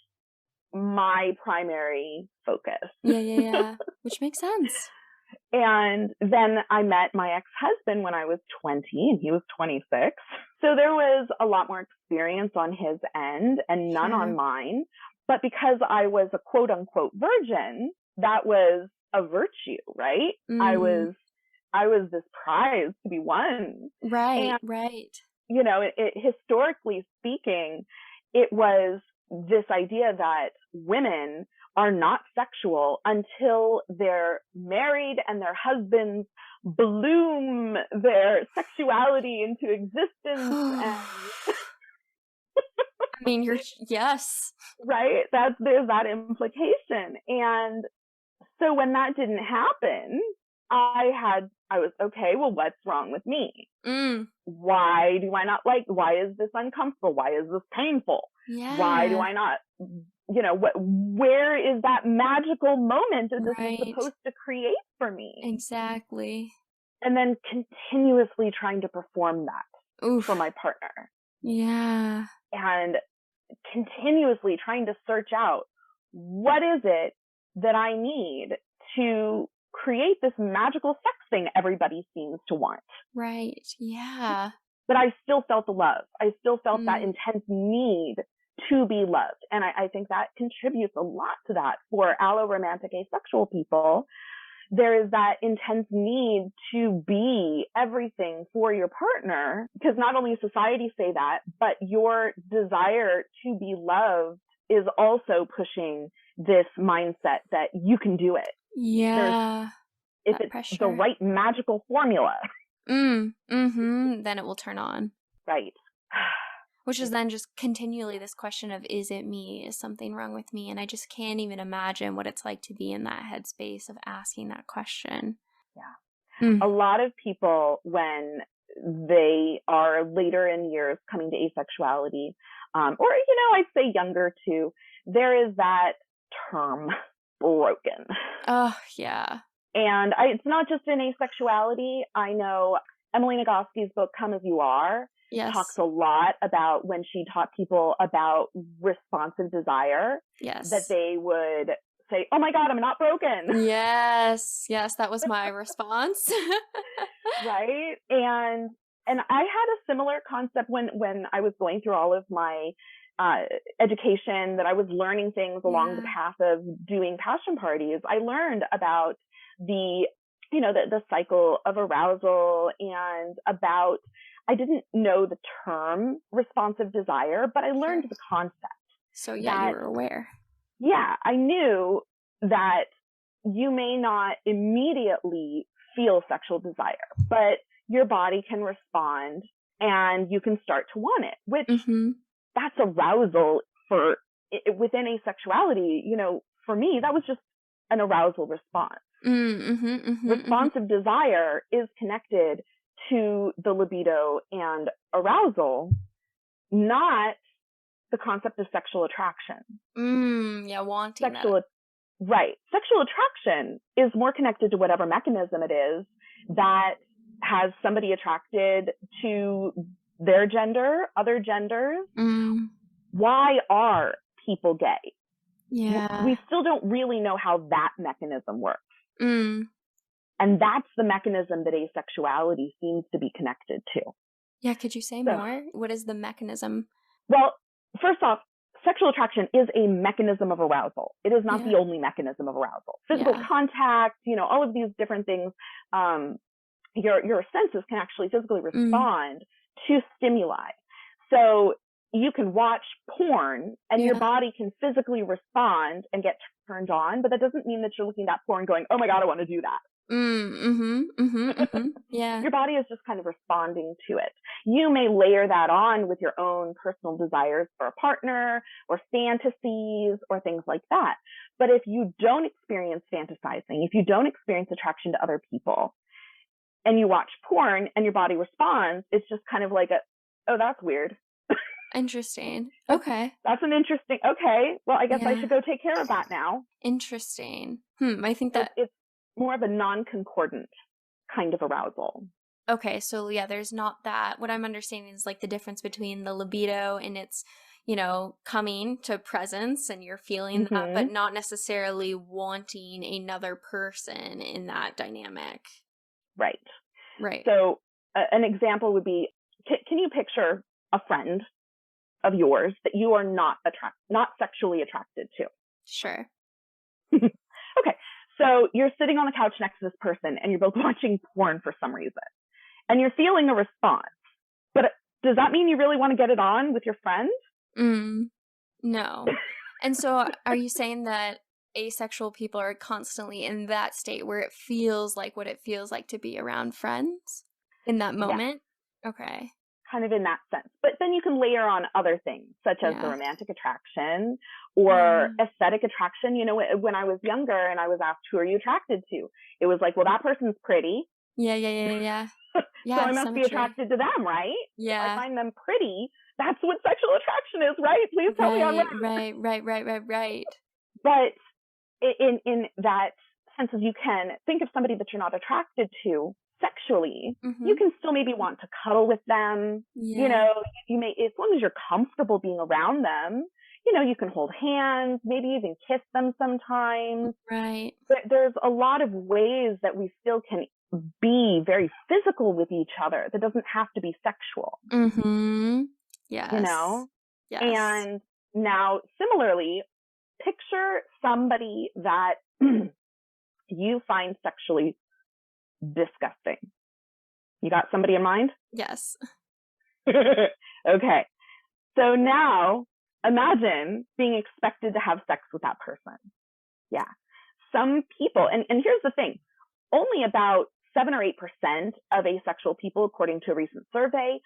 my primary focus. Yeah. Which makes sense. And then I met my ex-husband when I was 20 and he was 26. So there was a lot more experience on his end and none on mine. But because I was a quote unquote virgin, that was a virtue, right? I was this prize to be won. Right, and, right. You know, historically speaking, it was this idea that women are not sexual until they're married and their husbands bloom their sexuality into existence. And I mean, yes. Right? There's that implication. And so when that didn't happen, I was, okay, well, what's wrong with me? Why do I not why is this uncomfortable? Why is this painful? Yeah. Why do I not, you know, where is that magical moment that this is supposed to create for me? Exactly. And then continuously trying to perform that for my partner. Yeah. And continuously trying to search out, what is it that I need to create this magical sex thing everybody seems to want. Right. Yeah. But I still felt the love. I still felt that intense need to be loved. And I think that contributes a lot to that. For allo-romantic asexual people, there is that intense need to be everything for your partner, because not only society say that, but your desire to be loved is also pushing this mindset that you can do it. Yeah. If it's the right magical formula. Then it will turn on. Right. Which is then just continually this question of, is it me? Is something wrong with me? And I just can't even imagine what it's like to be in that headspace of asking that question. Yeah. A lot of people, when they are later in years coming to asexuality, or, you know, I'd say younger too, there is that term, broken. Oh, yeah. And it's not just in asexuality. I know Emily Nagoski's book, Come As You Are, talks a lot about when she taught people about responsive desire, that they would say, oh my God, I'm not broken. Yes, that was my response. Right? And I had a similar concept when I was going through all of my education, that I was learning things along the path of doing passion parties. I learned about the cycle of arousal, and about, I didn't know the term responsive desire, but I learned the concept. So you were aware. Yeah, I knew that you may not immediately feel sexual desire, but your body can respond and you can start to want it, which that's arousal within asexuality. You know, for me, that was just an arousal response. Responsive desire is connected to the libido and arousal, not the concept of sexual attraction. Wanting that. Right. Sexual attraction is more connected to whatever mechanism it is that has somebody attracted to their gender, other genders. Why are people gay? Yeah. We still don't really know how that mechanism works. And that's the mechanism that asexuality seems to be connected to. Yeah, could you say more? What is the mechanism? Well, first off, sexual attraction is a mechanism of arousal. It is not the only mechanism of arousal. Physical contact, all of these different things, your senses can actually physically respond to stimuli. So you can watch porn and your body can physically respond and get turned on, but that doesn't mean that you're looking at that porn going, oh my God, I want to do that. Yeah. Your body is just kind of responding to it. You may layer that on with your own personal desires for a partner or fantasies or things like that. But if you don't experience fantasizing, if you don't experience attraction to other people, and you watch porn and your body responds, it's just kind of like oh, that's weird. Interesting. Okay. That's an interesting, okay, well, I guess I should go take care of that now. Interesting. I think that it's more of a non-concordant kind of arousal. Okay, so there's not that. What I'm understanding is like the difference between the libido and its, coming to presence and you're feeling that, but not necessarily wanting another person in that dynamic. Right. Right. So an example would be, can you picture a friend of yours that you are not sexually attracted to? Sure. Okay. So you're sitting on the couch next to this person and you're both watching porn for some reason and you're feeling a response, but does that mean you really want to get it on with your friend? No. And so are you saying that asexual people are constantly in that state where it feels like what it feels like to be around friends in that moment? Yeah. Okay. Kind of in that sense. But then you can layer on other things, such as the romantic attraction or aesthetic attraction. When I was younger and I was asked, who are you attracted to? It was like, well, that person's pretty. Yeah. So I must be attracted to them, right? Yeah. If I find them pretty. That's what sexual attraction is, right? Please tell me I'm wrong. Right. But in that sense, you can think of somebody that you're not attracted to sexually, you can still maybe want to cuddle with them. You may, as long as you're comfortable being around them, you can hold hands, maybe even kiss them sometimes. Right. There's a lot of ways that we still can be very physical with each other. That doesn't have to be sexual. Yes. Yes. And now, similarly, picture somebody that you find sexually disgusting. You got somebody in mind? Yes. Okay. So now imagine being expected to have sex with that person. Yeah. Some people, and here's the thing, only about 7 or 8% of asexual people, according to a recent survey,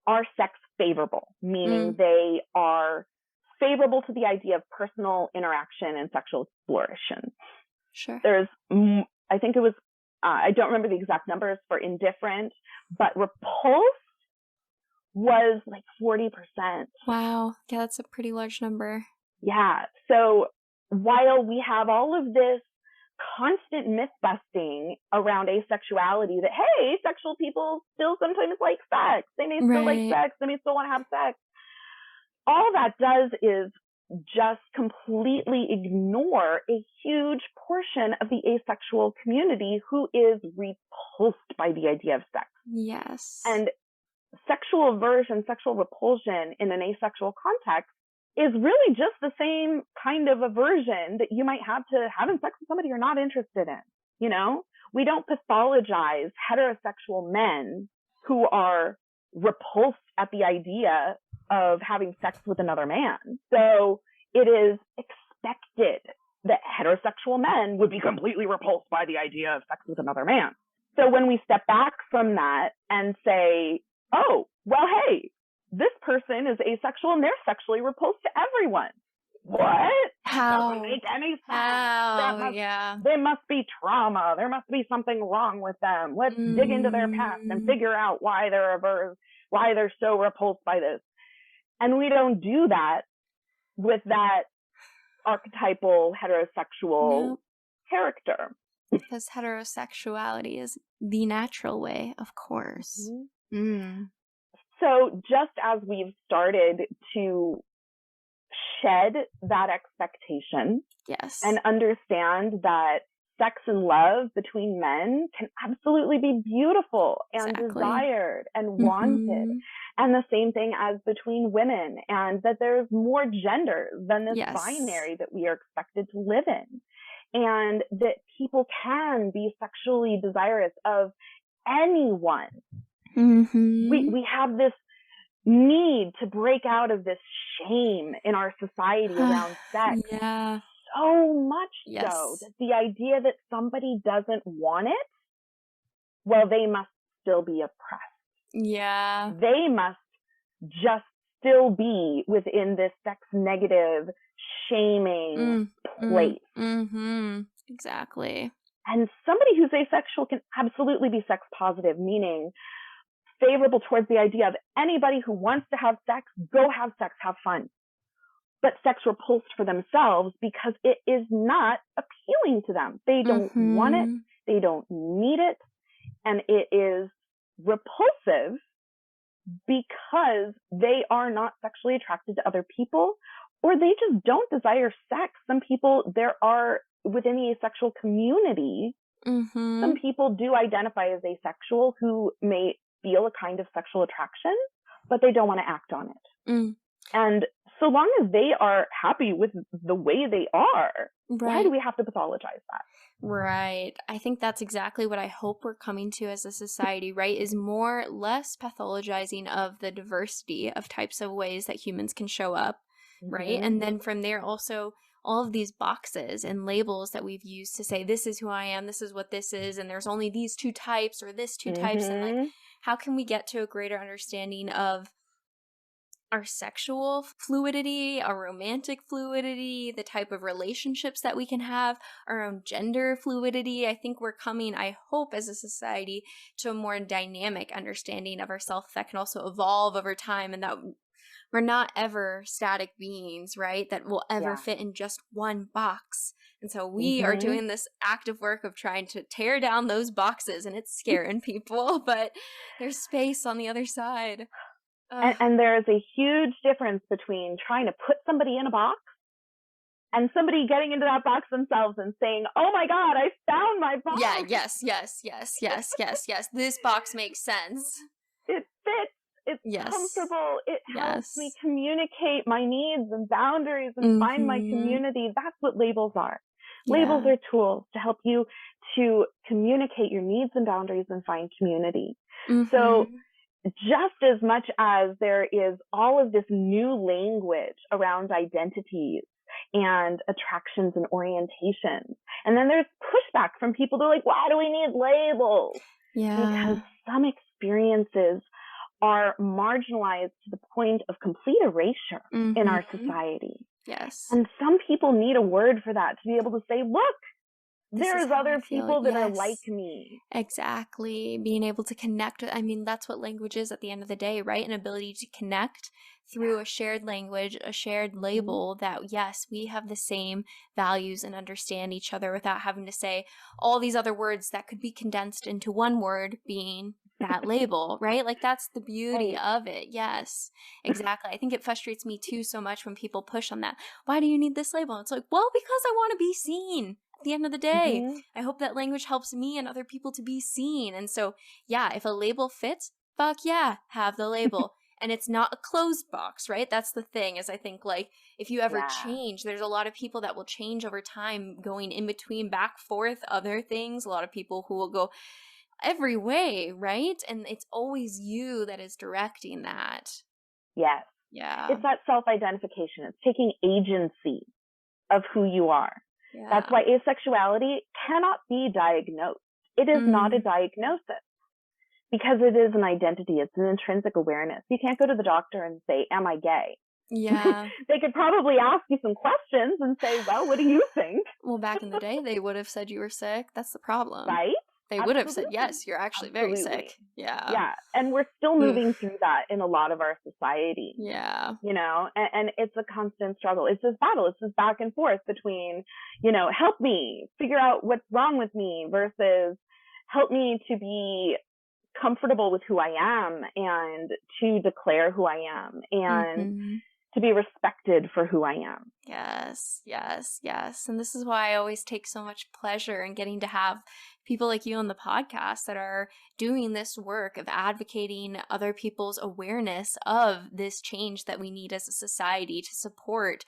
are sex favorable, meaning they are favorable to the idea of personal interaction and sexual exploration. Sure. There's, I think it was, I don't remember the exact numbers for indifferent, but repulsed was like 40%. Wow. Yeah, that's a pretty large number. Yeah. So while we have all of this constant myth busting around asexuality that, hey, asexual people still sometimes like sex. They may still like sex. They may still want to have sex. All that does is just completely ignore a huge portion of the asexual community who is repulsed by the idea of sex. Yes. And sexual aversion, sexual repulsion in an asexual context is really just the same kind of aversion that you might have to having sex with somebody you're not interested in. We don't pathologize heterosexual men who are repulsed at the idea of having sex with another man. So it is expected that heterosexual men would be completely repulsed by the idea of sex with another man. So when we step back from that and say, oh, well, hey, this person is asexual and they're sexually repulsed to everyone. what? How? Doesn't make any sense. How? There must be trauma. There must be something wrong with them. Let's dig into their past and figure out why they're averse, why they're so repulsed by this. And we don't do that with that archetypal heterosexual character. Because heterosexuality is the natural way, of course. So just as we've started to shed that expectation, yes, and understand that sex and love between men can absolutely be beautiful and desired and wanted. And the same thing as between women, and that there's more genders than this binary that we are expected to live in. And that people can be sexually desirous of anyone. We have this need to break out of this shame in our society around sex. So much so that the idea that somebody doesn't want it, well, they must still be oppressed. They must just still be within this sex negative, shaming place. Exactly. And somebody who's asexual can absolutely be sex positive, meaning favorable towards the idea of anybody who wants to have sex, go have sex, have fun. But sex repulsed for themselves because it is not appealing to them. They don't want it. They don't need it. And it is repulsive because they are not sexually attracted to other people, or they just don't desire sex. Some people, there are within the asexual community, some people do identify as asexual who may feel a kind of sexual attraction, but they don't want to act on it. And so long as they are happy with the way they are, why do we have to pathologize that? Right. I think that's exactly what I hope we're coming to as a society, right? Is less pathologizing of the diversity of types of ways that humans can show up, right? And then from there also all of these boxes and labels that we've used to say, this is who I am, this is what this is, and there's only these two types or this two types. And like, how can we get to a greater understanding of our sexual fluidity, our romantic fluidity, the type of relationships that we can have, our own gender fluidity? I think we're coming, I hope, as a society to a more dynamic understanding of ourselves that can also evolve over time, and that we're not ever static beings, right? That will ever fit in just one box. And so we are doing this active work of trying to tear down those boxes, and it's scaring people, but there's space on the other side. And there's a huge difference between trying to put somebody in a box and somebody getting into that box themselves and saying, oh my God, I found my box. Yes. This box makes sense. It fits. It's comfortable. It helps me communicate my needs and boundaries and find my community. That's what labels are. Labels are tools to help you to communicate your needs and boundaries and find community. So just as much as there is all of this new language around identities and attractions and orientations, and then there's pushback from people who are like, why do we need labels? Because some experiences are marginalized to the point of complete erasure in our society. And some people need a word for that, to be able to say, look, there's other people that are like me. Exactly. Being able to connect. I mean, that's what language is at the end of the day, right? An ability to connect through a shared language, a shared label that, yes, we have the same values and understand each other without having to say all these other words that could be condensed into one word being that label, right? Like, that's the beauty of it. Yes, exactly. I think it frustrates me too so much when people push on that. Why do you need this label? It's like, well, because I want to be seen. At the end of the day, I hope that language helps me and other people to be seen. And so, yeah, if a label fits, fuck yeah, have the label. And it's not a closed box, right? That's the thing, is I think, like, if you ever change, there's a lot of people that will change over time, going in between, back, forth, other things. A lot of people who will go every way, right? And it's always you that is directing that. Yes. Yeah. It's that self-identification. It's taking agency of who you are. Yeah. That's why asexuality cannot be diagnosed. It is not a diagnosis, because it is an identity. It's an intrinsic awareness. You can't go to the doctor and say, am I gay? Yeah. They could probably ask you some questions and say, well, what do you think? Well, back in the day, they would have said you were sick. That's the problem. Right? They would have said, Absolutely. yes, you're actually very Absolutely. sick. Yeah. Yeah. And we're still moving through that in a lot of our society. Yeah. You know, and it's a constant struggle. It's this battle. It's this back and forth between, you know, help me figure out what's wrong with me versus help me to be comfortable with who I am and to declare who I am and to be respected for who I am. Yes, yes, yes. And this is why I always take so much pleasure in getting to have people like you on the podcast that are doing this work of advocating other people's awareness of this change that we need as a society to support,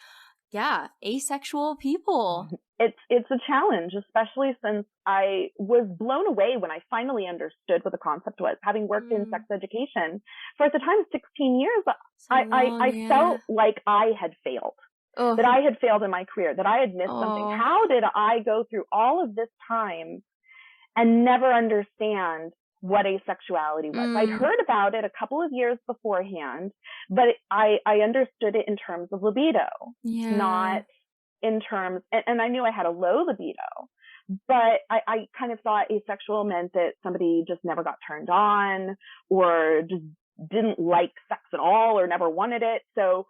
asexual people. It's a challenge, especially since I was blown away when I finally understood what the concept was. Having worked in sex education for, at the time, 16 years, I felt like I had failed, that I had failed in my career, that I had missed something. How did I go through all of this time and never understand what asexuality was? I'd heard about it a couple of years beforehand, but I understood it in terms of libido, not in terms, and I knew I had a low libido, but I kind of thought asexual meant that somebody just never got turned on or just didn't like sex at all or never wanted it. So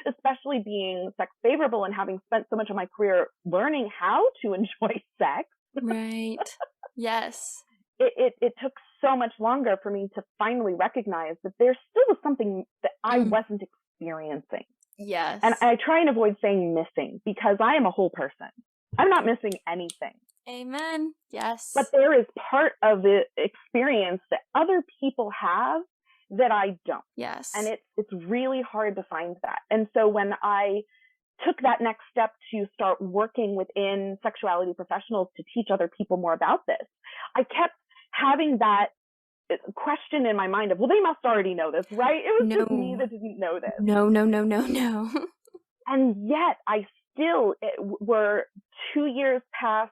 especially being sex favorable and having spent so much of my career learning how to enjoy sex. Right. Yes. It took so much longer for me to finally recognize that there still was something that I wasn't experiencing. Yes. And I try and avoid saying missing because I am a whole person. I'm not missing anything. Amen. Yes. But there is part of the experience that other people have that I don't. Yes. And it's really hard to find that. And so when I took that next step to start working within sexuality professionals to teach other people more about this, I kept having that question in my mind of, well, they must already know this, right? It was just me that didn't know this. No. And yet I still, we're 2 years past,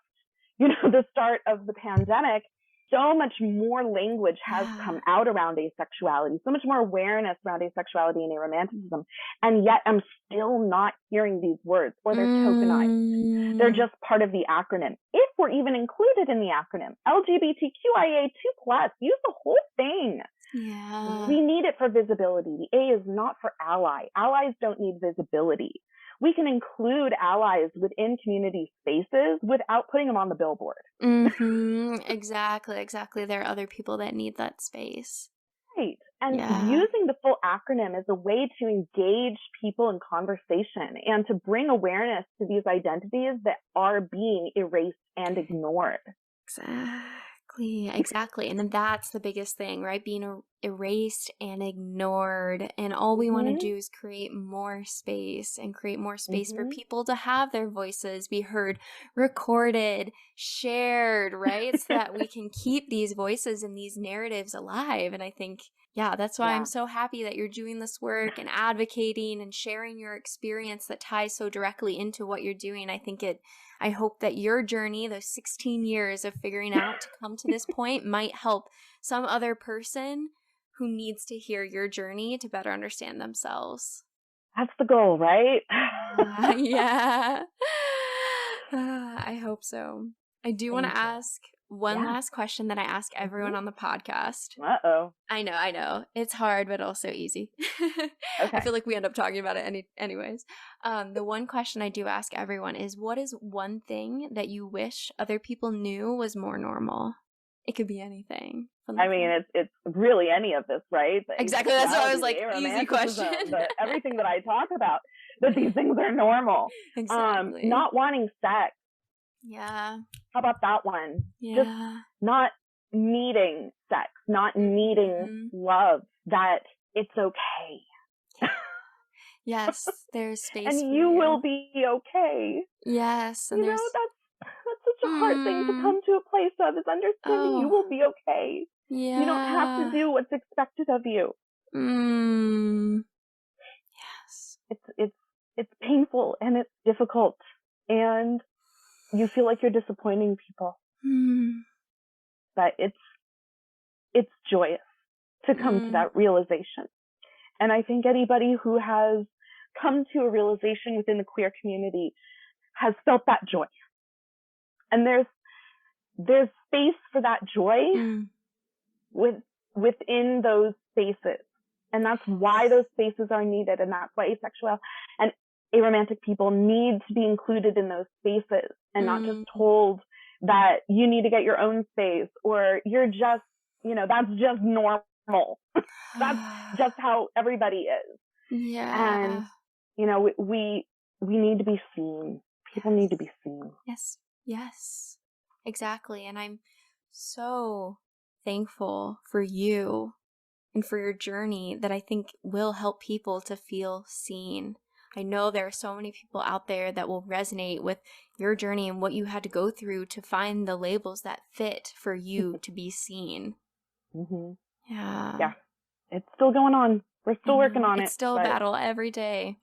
the start of the pandemic. So much more language has come out around asexuality, so much more awareness around asexuality and aromanticism. And yet I'm still not hearing these words, or they're tokenized. They're just part of the acronym. If we're even included in the acronym, LGBTQIA2+, use the whole thing. Yeah. We need it for visibility. The A is not for ally. Allies don't need visibility. We can include allies within community spaces without putting them on the billboard. Exactly. There are other people that need that space. Right. And using the full acronym is a way to engage people in conversation and to bring awareness to these identities that are being erased and ignored. Exactly. And then that's the biggest thing, right? Being erased and ignored. And all we want to do is create more space and create more space for people to have their voices be heard, recorded, shared, right? So that we can keep these voices and these narratives alive. And I think, that's why I'm so happy that you're doing this work and advocating and sharing your experience that ties so directly into what you're doing. I hope that your journey, those 16 years of figuring out to come to this point, might help some other person who needs to hear your journey to better understand themselves. That's the goal, right? I hope so. I do want to ask one last question that I ask everyone on the podcast. Uh-oh. I know. It's hard, but also easy. Okay. I feel like we end up talking about it anyways. The one question I do ask everyone is, what is one thing that you wish other people knew was more normal? It could be anything. I mean, it's really any of this, right? Exactly. That's why I was like, easy question. Everything that I talk about, that these things are normal. Exactly. Not wanting sex. Yeah. How about that one? Yeah. Just not needing sex, not needing love, that it's okay. Yes, there's space and for you will be okay. Yes. And that's such a hard thing to come to a place of, is understanding you will be okay. Yeah. You don't have to do what's expected of you. Yes. It's painful and it's difficult, and you feel like you're disappointing people. But it's joyous to come to that realization. And I think anybody who has come to a realization within the queer community has felt that joy. And there's space for that joy within those spaces. And that's why those spaces are needed. And that's why asexual and aromantic people need to be included in those spaces and not just told that you need to get your own space, or you're just, that's just normal. That's just how everybody is. Yeah. And, we need to be seen. People need to be seen. Yes, exactly. And I'm so thankful for you and for your journey that I think will help people to feel seen. I know there are so many people out there that will resonate with your journey and what you had to go through to find the labels that fit for you to be seen. Yeah. It's still going on. We're still working on it. It's still a battle every day.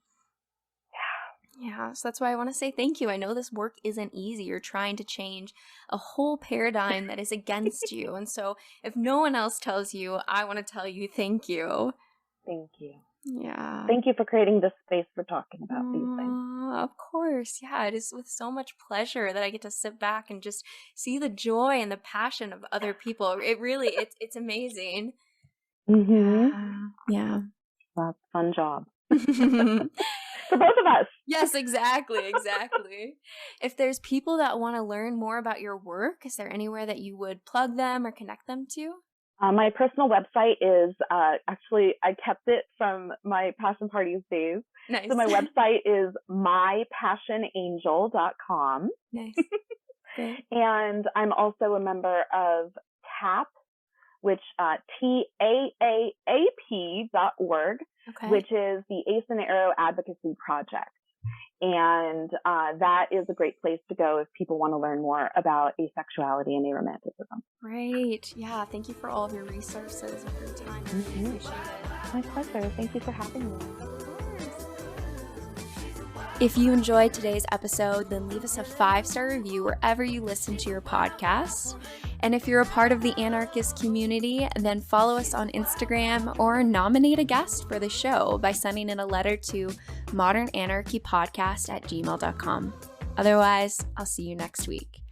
Yeah, so that's why I want to say thank you. I know this work isn't easy. You're trying to change a whole paradigm that is against you. And so if no one else tells you, I want to tell you thank you. Thank you. Yeah. Thank you for creating this space for talking about these things. Of course. Yeah, it is with so much pleasure that I get to sit back and just see the joy and the passion of other people. It really, it's amazing. Yeah. That's a fun job. For both of us. Yes, exactly. If there's people that want to learn more about your work, is there anywhere that you would plug them or connect them to? My personal website is, actually, I kept it from my Passion Parties days. Nice. So my website is mypassionangel.com. Nice. Great. And I'm also a member of TAAP, which TAAAP.org, which is the Ace and Arrow Advocacy Project. And that is a great place to go if people want to learn more about asexuality and aromanticism. Great. Yeah. Thank you for all of your resources and your time. I really appreciate it. My pleasure. Thank you for having me. If you enjoyed today's episode, then leave us a 5-star review wherever you listen to your podcasts. And if you're a part of the anarchist community, then follow us on Instagram or nominate a guest for the show by sending in a letter to modernanarchypodcast@gmail.com. Otherwise, I'll see you next week.